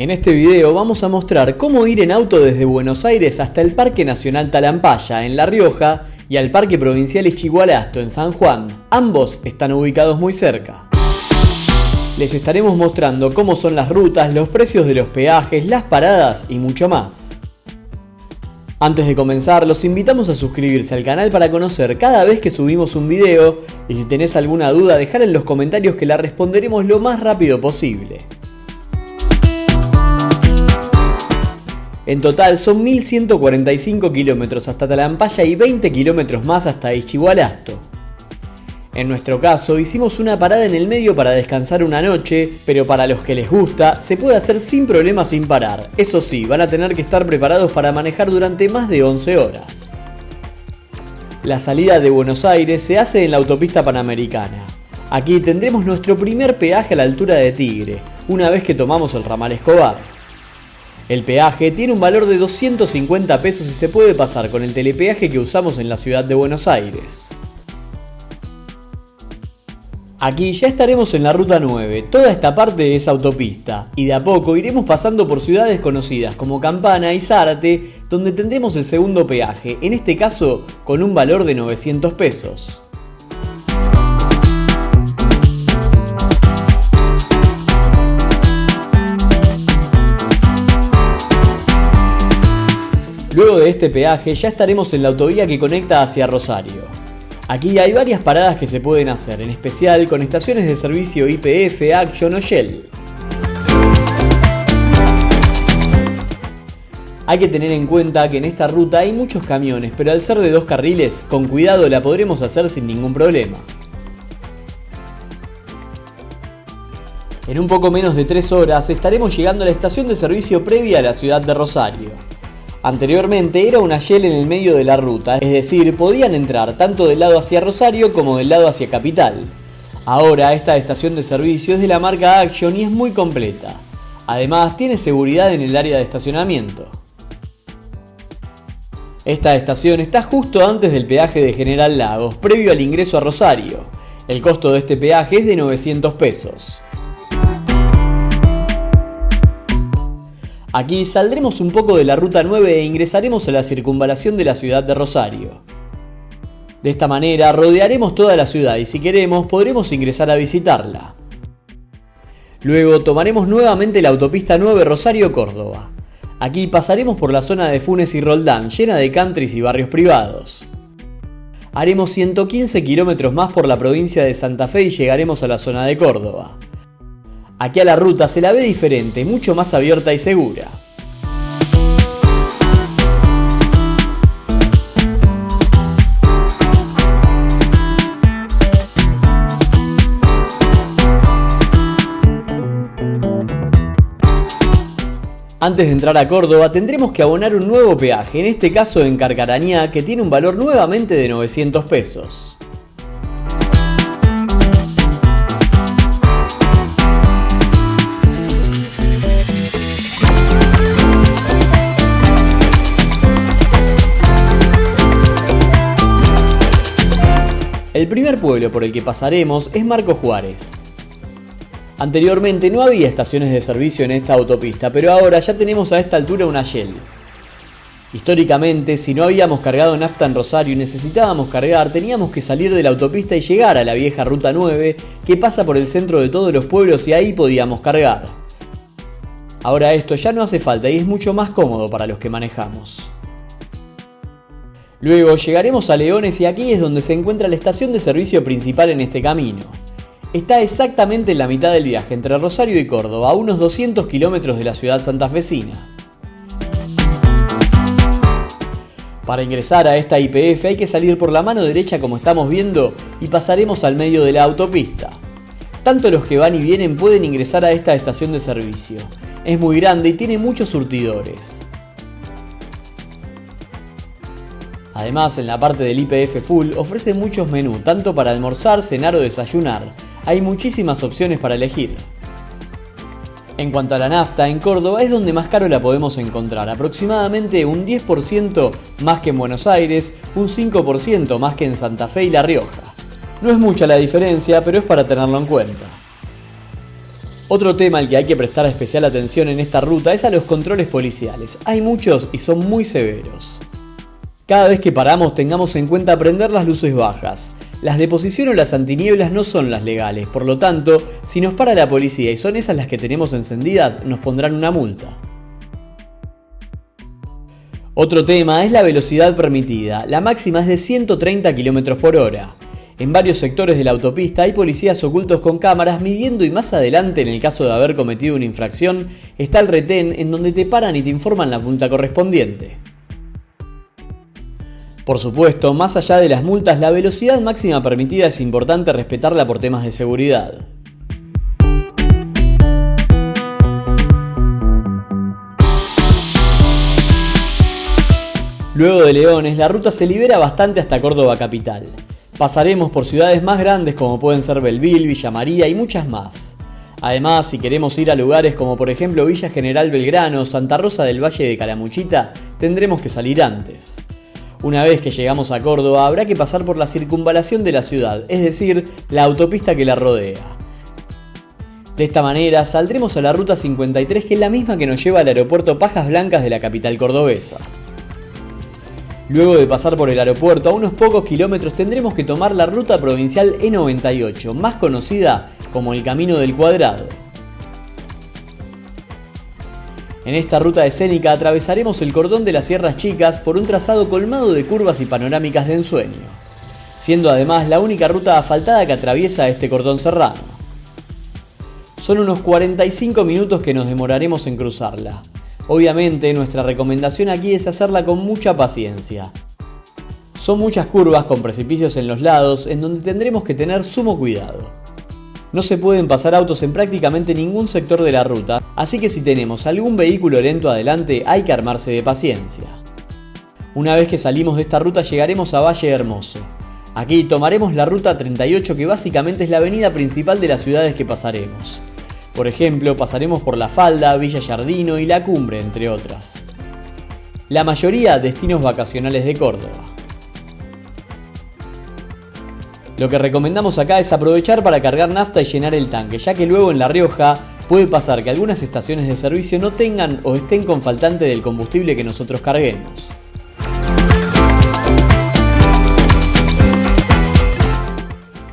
En este video vamos a mostrar cómo ir en auto desde Buenos Aires hasta el Parque Nacional Talampaya en La Rioja y al Parque Provincial Ischigualasto en San Juan. Ambos están ubicados muy cerca. Les estaremos mostrando cómo son las rutas, los precios de los peajes, las paradas y mucho más. Antes de comenzar, los invitamos a suscribirse al canal para conocer cada vez que subimos un video, y si tenés alguna duda, dejar en los comentarios que la responderemos lo más rápido posible. En total son 1145 kilómetros hasta Talampaya y 20 kilómetros más hasta Ischigualasto. En nuestro caso hicimos una parada en el medio para descansar una noche, pero para los que les gusta se puede hacer sin problemas sin parar. Eso sí, van a tener que estar preparados para manejar durante más de 11 horas. La salida de Buenos Aires se hace en la autopista Panamericana. Aquí tendremos nuestro primer peaje a la altura de Tigre, una vez que tomamos el ramal Escobar. El peaje tiene un valor de 250 pesos y se puede pasar con el telepeaje que usamos en la ciudad de Buenos Aires. Aquí ya estaremos en la ruta 9, toda esta parte es autopista, y de a poco iremos pasando por ciudades conocidas como Campana y Zárate, donde tendremos el segundo peaje, en este caso con un valor de 900 pesos. Luego de este peaje ya estaremos en la autovía que conecta hacia Rosario. Aquí hay varias paradas que se pueden hacer, en especial con estaciones de servicio YPF, Action o Shell. Hay que tener en cuenta que en esta ruta hay muchos camiones, pero al ser de 2 carriles, con cuidado la podremos hacer sin ningún problema. En un poco menos de 3 horas estaremos llegando a la estación de servicio previa a la ciudad de Rosario. Anteriormente era una Shell en el medio de la ruta, es decir, podían entrar tanto del lado hacia Rosario como del lado hacia Capital. Ahora esta estación de servicio es de la marca Action y es muy completa. Además tiene seguridad en el área de estacionamiento. Esta estación está justo antes del peaje de General Lagos, previo al ingreso a Rosario. El costo de este peaje es de 900 pesos. Aquí saldremos un poco de la ruta 9 e ingresaremos a la circunvalación de la ciudad de Rosario. De esta manera rodearemos toda la ciudad y si queremos podremos ingresar a visitarla. Luego tomaremos nuevamente la autopista 9 Rosario-Córdoba. Aquí pasaremos por la zona de Funes y Roldán, llena de countries y barrios privados. Haremos 115 kilómetros más por la provincia de Santa Fe y llegaremos a la zona de Córdoba. Aquí a la ruta se la ve diferente, mucho más abierta y segura. Antes de entrar a Córdoba tendremos que abonar un nuevo peaje, en este caso en Carcarañá, que tiene un valor nuevamente de 900 pesos. El primer pueblo por el que pasaremos es Marcos Juárez. Anteriormente no había estaciones de servicio en esta autopista, pero ahora ya tenemos a esta altura una Shell. Históricamente, si no habíamos cargado nafta en Rosario y necesitábamos cargar, teníamos que salir de la autopista y llegar a la vieja ruta 9, que pasa por el centro de todos los pueblos y ahí podíamos cargar. Ahora esto ya no hace falta y es mucho más cómodo para los que manejamos. Luego llegaremos a Leones y aquí es donde se encuentra la estación de servicio principal en este camino. Está exactamente en la mitad del viaje entre Rosario y Córdoba, a unos 200 kilómetros de la ciudad santafesina. Para ingresar a esta YPF hay que salir por la mano derecha como estamos viendo y pasaremos al medio de la autopista. Tanto los que van y vienen pueden ingresar a esta estación de servicio. Es muy grande y tiene muchos surtidores. Además, en la parte del YPF Full ofrece muchos menús, tanto para almorzar, cenar o desayunar. Hay muchísimas opciones para elegir. En cuanto a la nafta, en Córdoba es donde más caro la podemos encontrar, aproximadamente un 10% más que en Buenos Aires, un 5% más que en Santa Fe y La Rioja. No es mucha la diferencia, pero es para tenerlo en cuenta. Otro tema al que hay que prestar especial atención en esta ruta es a los controles policiales. Hay muchos y son muy severos. Cada vez que paramos tengamos en cuenta prender las luces bajas. Las de posición o las antinieblas no son las legales, por lo tanto, si nos para la policía y son esas las que tenemos encendidas, nos pondrán una multa. Otro tema es la velocidad permitida. La máxima es de 130 km por hora. En varios sectores de la autopista hay policías ocultos con cámaras midiendo y más adelante, en el caso de haber cometido una infracción, está el retén en donde te paran y te informan la multa correspondiente. Por supuesto, más allá de las multas, la velocidad máxima permitida es importante respetarla por temas de seguridad. Luego de Leones, la ruta se libera bastante hasta Córdoba capital. Pasaremos por ciudades más grandes como pueden ser Belville, Villa María y muchas más. Además, si queremos ir a lugares como por ejemplo Villa General Belgrano o Santa Rosa del Valle de Calamuchita, tendremos que salir antes. Una vez que llegamos a Córdoba, habrá que pasar por la circunvalación de la ciudad, es decir, la autopista que la rodea. De esta manera, saldremos a la ruta 53, que es la misma que nos lleva al aeropuerto Pajas Blancas de la capital cordobesa. Luego de pasar por el aeropuerto, a unos pocos kilómetros tendremos que tomar la ruta provincial E98, más conocida como el Camino del Cuadrado. En esta ruta escénica atravesaremos el cordón de las Sierras Chicas por un trazado colmado de curvas y panorámicas de ensueño, siendo además la única ruta asfaltada que atraviesa este cordón serrano. Son unos 45 minutos que nos demoraremos en cruzarla. Obviamente, nuestra recomendación aquí es hacerla con mucha paciencia. Son muchas curvas con precipicios en los lados en donde tendremos que tener sumo cuidado. No se pueden pasar autos en prácticamente ningún sector de la ruta, así que si tenemos algún vehículo lento adelante hay que armarse de paciencia. Una vez que salimos de esta ruta llegaremos a Valle Hermoso. Aquí tomaremos la ruta 38, que básicamente es la avenida principal de las ciudades que pasaremos. Por ejemplo, pasaremos por La Falda, Villa Yardino y La Cumbre, entre otras. La mayoría destinos vacacionales de Córdoba. Lo que recomendamos acá es aprovechar para cargar nafta y llenar el tanque, ya que luego en La Rioja puede pasar que algunas estaciones de servicio no tengan o estén con faltante del combustible que nosotros carguemos.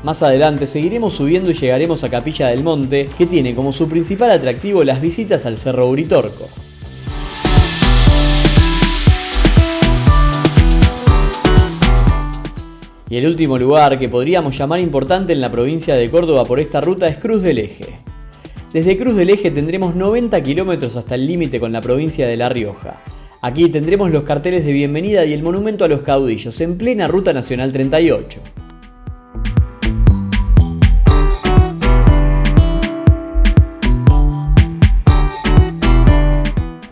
Más adelante seguiremos subiendo y llegaremos a Capilla del Monte, que tiene como su principal atractivo las visitas al Cerro Uritorco. Y el último lugar que podríamos llamar importante en la provincia de Córdoba por esta ruta es Cruz del Eje. Desde Cruz del Eje tendremos 90 kilómetros hasta el límite con la provincia de La Rioja. Aquí tendremos los carteles de bienvenida y el monumento a los caudillos en plena Ruta Nacional 38.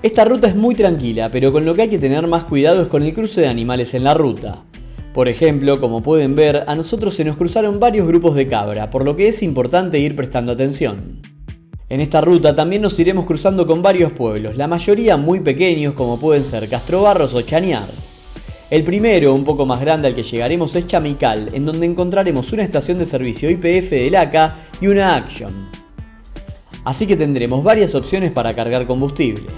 Esta ruta es muy tranquila, pero con lo que hay que tener más cuidado es con el cruce de animales en la ruta. Por ejemplo, como pueden ver, a nosotros se nos cruzaron varios grupos de cabra, por lo que es importante ir prestando atención. En esta ruta también nos iremos cruzando con varios pueblos, la mayoría muy pequeños como pueden ser Castrobarros o Chañar. El primero, un poco más grande al que llegaremos, es Chamical, en donde encontraremos una estación de servicio YPF del ACA y una Action. Así que tendremos varias opciones para cargar combustible.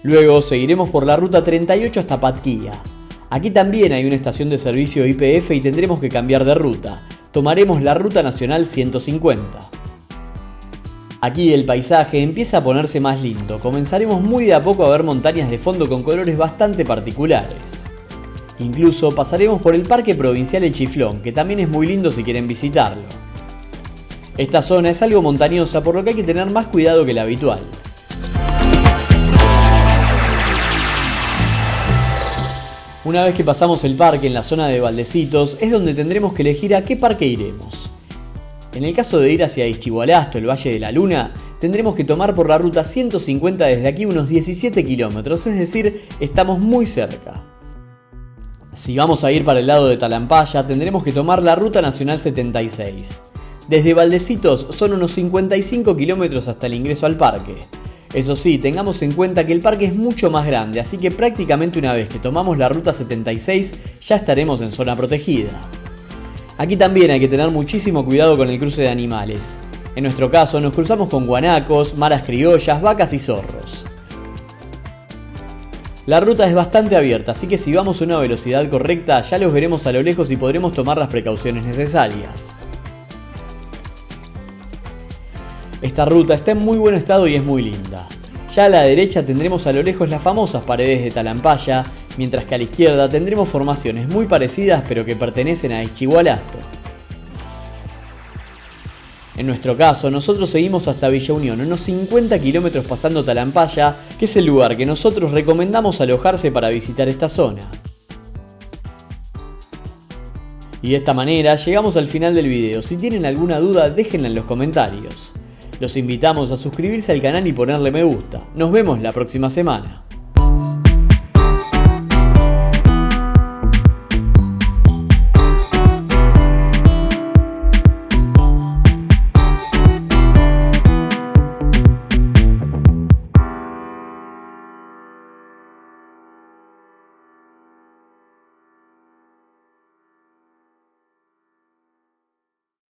Luego seguiremos por la ruta 38 hasta Patquía. Aquí también hay una estación de servicio YPF y tendremos que cambiar de ruta. Tomaremos la ruta nacional 150. Aquí el paisaje empieza a ponerse más lindo. Comenzaremos muy de a poco a ver montañas de fondo con colores bastante particulares. Incluso pasaremos por el Parque Provincial El Chiflón, que también es muy lindo si quieren visitarlo. Esta zona es algo montañosa, por lo que hay que tener más cuidado que la habitual. Una vez que pasamos el parque en la zona de Valdecitos, es donde tendremos que elegir a qué parque iremos. En el caso de ir hacia Ischigualasto, el Valle de la Luna, tendremos que tomar por la ruta 150 desde aquí unos 17 kilómetros, es decir, estamos muy cerca. Si vamos a ir para el lado de Talampaya, tendremos que tomar la ruta nacional 76. Desde Valdecitos son unos 55 kilómetros hasta el ingreso al parque. Eso sí, tengamos en cuenta que el parque es mucho más grande, así que prácticamente una vez que tomamos la ruta 76 ya estaremos en zona protegida. Aquí también hay que tener muchísimo cuidado con el cruce de animales. En nuestro caso nos cruzamos con guanacos, maras criollas, vacas y zorros. La ruta es bastante abierta, así que si vamos a una velocidad correcta ya los veremos a lo lejos y podremos tomar las precauciones necesarias. Esta ruta está en muy buen estado y es muy linda. Ya a la derecha tendremos a lo lejos las famosas paredes de Talampaya, mientras que a la izquierda tendremos formaciones muy parecidas pero que pertenecen a Ischigualasto. En nuestro caso, nosotros seguimos hasta Villa Unión, unos 50 kilómetros pasando Talampaya, que es el lugar que nosotros recomendamos alojarse para visitar esta zona. Y de esta manera llegamos al final del video. Si tienen alguna duda, déjenla en los comentarios. Los invitamos a suscribirse al canal y ponerle me gusta. Nos vemos la próxima semana.